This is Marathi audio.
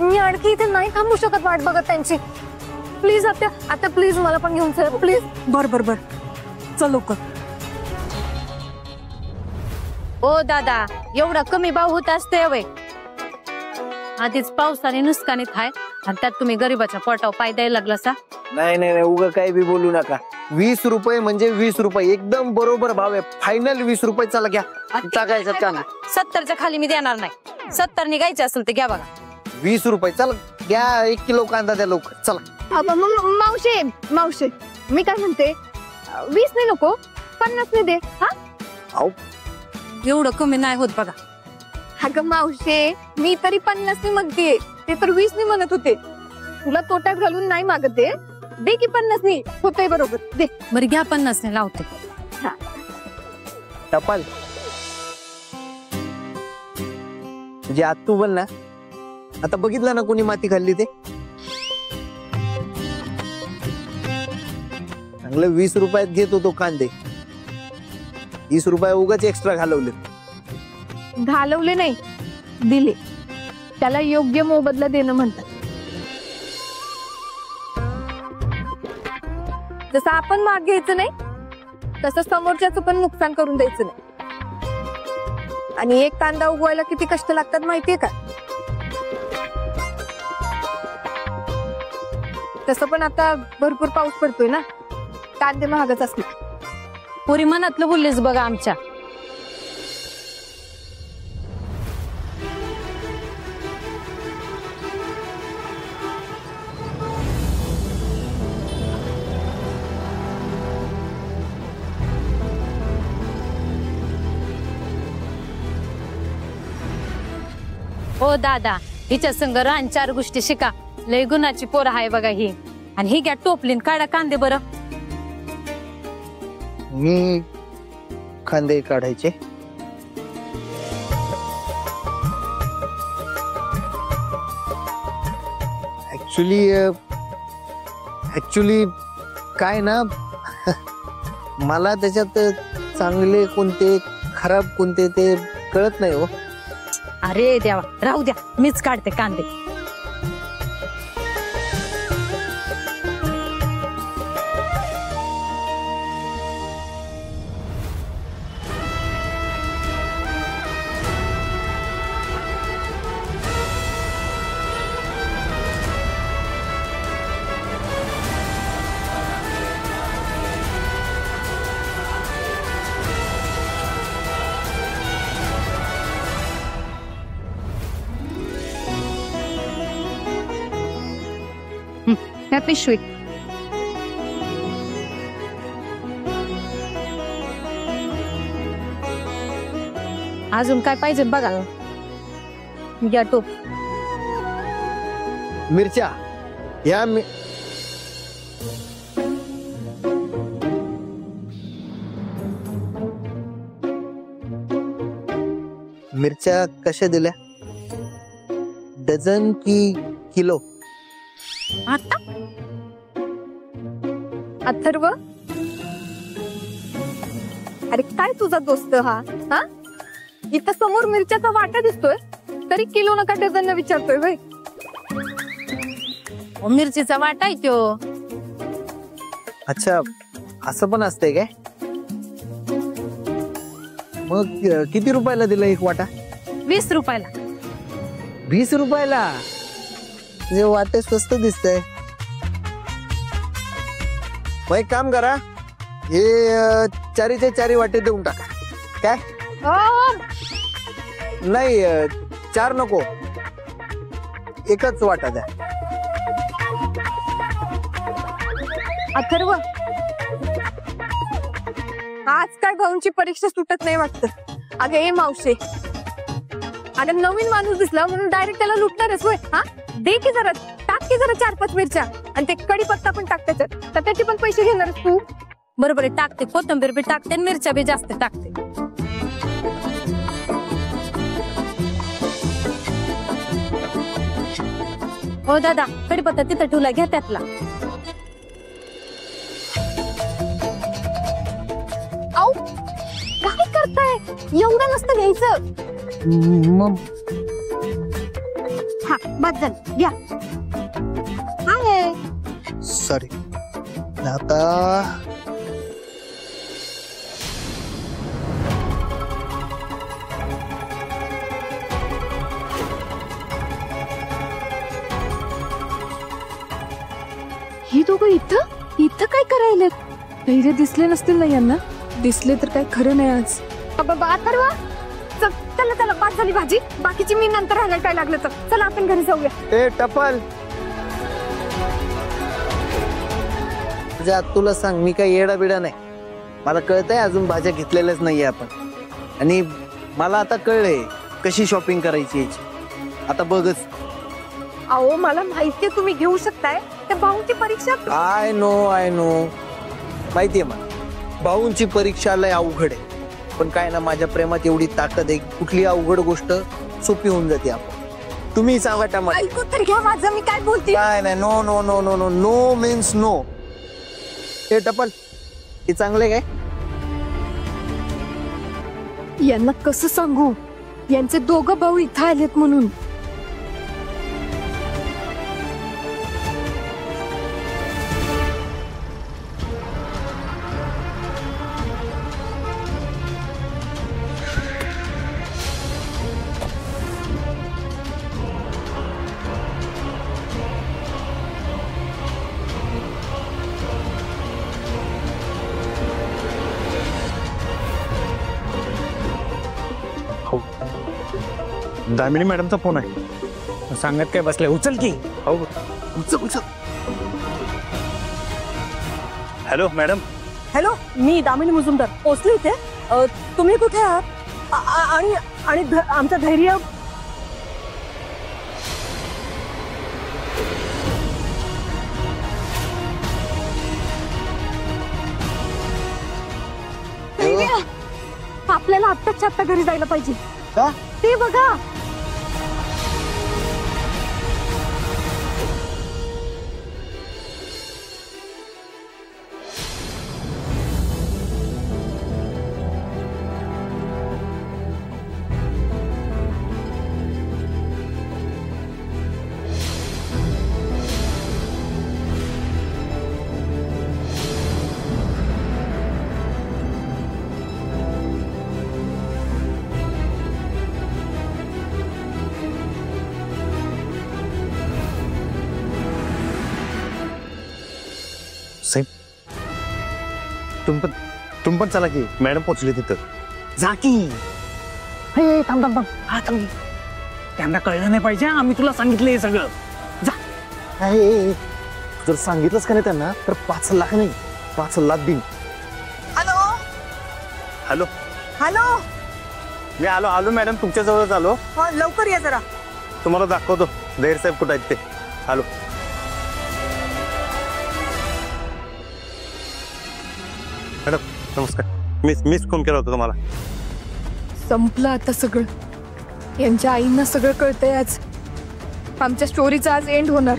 मी आणखी इथे नाही थांबू शकत वाट बघत त्यांची. प्लीज आत्या, आता प्लीज मला पण घेऊन चल प्लीज. बर बर बर, चल लवकर. ओ दादा, एवढा कमी भाव होत असते वय? आधीच पावसाने नुकसानीत आहे आणि त्यात तुम्ही गरीबाच्या पोटावर पाय द्यायला लागला सा. नाही नाही नाही, उगा काही बी बोलू नका. 20 रुपये म्हणजे 20 रुपये, एकदम बरोबर भाव आहे. फायनल 20 रुपये. चला घ्या. टाकायचं का ना? 70च्या खाली मी देणार नाही. 70 निघायचे असेल तर घ्या बघा. 20 रुपये. चला घ्या, 1 किलो कांदा द्या लवकर. चला. मावशे मावशे, मी काय म्हणते, 20 नाही नको, 50 नाही दे. हा अहो एवढं कमी नाही होत बघा. अगं मावशे, मी तरी 50 नाही म्हणते, ते तर 20 नाही म्हणत होते. तुला तोट्यात घालून नाही मागत दे की 50 नाही होतंय बरोबर. दे बरं घ्या, 50 ने लावते. टपाल म्हणजे आज तू बोल ना. आता बघितलं ना कोणी माती खाल्ली ते. चांगलं 20 रुपयात घेत होतो कांदे, 20 रुपये उगाच एक्स्ट्रा घालवले. घालवले नाही, दिले. त्याला योग्य मोबदला देणं म्हणतात. जसं आपण माग घ्यायचं नाही, तसं समोरच्याचं पण नुकसान करून द्यायचं नाही. आणि एक कांदा उगवायला किती कष्ट लागतात माहितीये का? तसं पण आता भरपूर पाऊस पडतोय ना, कांदे महागच असणार. पुरी मनातलं बोललीस बघा आमच्या. हो दादा, हिच्या संग रान 4 गोष्टी शिका. लय गुणाची पोर आहे बघा ही. आणि ही घ्या टोपलीन, काढा कांदे बरं. मी कांदे काढायचे. ऍक्च्युली काय ना, मला त्याच्यात चांगले कोणते खराब कोणते ते कळत नाही हो. अरे देवा, राहू द्या, मीच काढते कांदे. पिशवी. अजून काय पाहिजे बघा. घ्या टोप. मिरच्या या. मिरच्या कशा दिल्या? डझन की किलो? आता अथर्व, अरे काय तुझा दोस्त हा? इथं समोर मिरच्याचा वाटा दिसतोय, तरी किलो नका डझन विचारतोय व्हय? मिरचीचा वाटा आहे त्यो. अच्छा, असं पण असतंय काय? मग किती रुपयाला दिला एक वाटा? 20 रुपयाला. 20 रुपयाला? म्हणजे वाटे स्वस्त दिसतंय. मग एक काम करा, हे 4चे 4 वाटे देऊन टाका. काय? नाही, 4 नको, एकच वाटा द्या. अथर्व, आज काय भाऊंची परीक्षा सुटत नाही वाटत. अगं ए मावशे, अगं नवीन माणूस दिसला म्हणून डायरेक्ट त्याला लुटणारच होय? हा, दे की जरा, टाक की जरा 4-5 मिरच्या, आणि ते कढीपत्ता पण टाक त्याच्यात, तर त्याचे पण पैसे घेणारच तू. बरोबर आहे, टाकते. कोथिंबीर बी टाकते, मिरच्या बी जास्त टाकते. हो दादा, कढीपत्ता तिथं ठेवला, घ्या त्यातला. आऊ, काय करताय? एवढं नसतं घ्यायचं. मग हा बस झालं घ्या. आहे सॉरी आता ही दोघं इथं इथं काय करायला? धैर्य दिसले नसतील ना यांना. दिसले तर काय खरं नाही आज. बाबा अथर्व चला चला पाच झाली भाजी. बाकीची मी नंतर हाणायला काय लागलं तर. चला आपण घरी जाऊया. ए टपल तुला सांग मी काही येडा बिडा नाही. मला कळतंय अजून भाज्या घेतलेल्याच नाहीये आपण. आणि मला आता कळलंय कशी शॉपिंग करायची याची. आता बघच. अहो मला माहितीये तुम्ही घेऊ शकताय. त्या भाऊची परीक्षा आय नो माहितीये मला भाऊंची परीक्षा लय अवघड आहे. पण काय ना माझ्या प्रेमात एवढी ताकद आहे कुठली अवघड गोष्ट सोपी होऊन जाते. आपण तुम्ही सांगा टमाटर. ऐकू तर घ्या माझं मी काय बोलते. काय नाही no no no no no no means no. हे टपल हे चांगले काय? यांना कसं सांगू यांचे दोघं भाऊ इथं आलेत म्हणून. दामिनी मॅडमचा फोन आहे. सांगत काय बसले. उचल की. हो उचल. Hello madam. हॅलो मी दामिनी मुजुमदार पोचले इथे. तुम्ही कुठे आहात? आणि आमचं धैर्य. आपल्याला आत्ताच्या आत्ता घरी जायला पाहिजे. का? ते बघा. साहेब तुम पण चला की. मॅडम पोचली तिथं. जा की. थांब थांब थांब. हा थांब. त्यांना कळलं नाही पाहिजे आम्ही तुला सांगितलंय सगळं. जा. जर सांगितलंच का नाही त्यांना तर 5 लाख नाही 5 लाख देईन. Hello hello hello. मी आलो मॅडम तुमच्या जवळच आलो. लवकर या जरा. तुम्हाला दाखवतो धैर्य साहेब कुठं आहेत ते. आलो. मॅडम नमस्कार. मीच फोन केला होता तुम्हाला. संपलं आता सगळं. यांच्या आईंना सगळं कळतंय आज. आमच्या स्टोरीचा आज एंड होणार.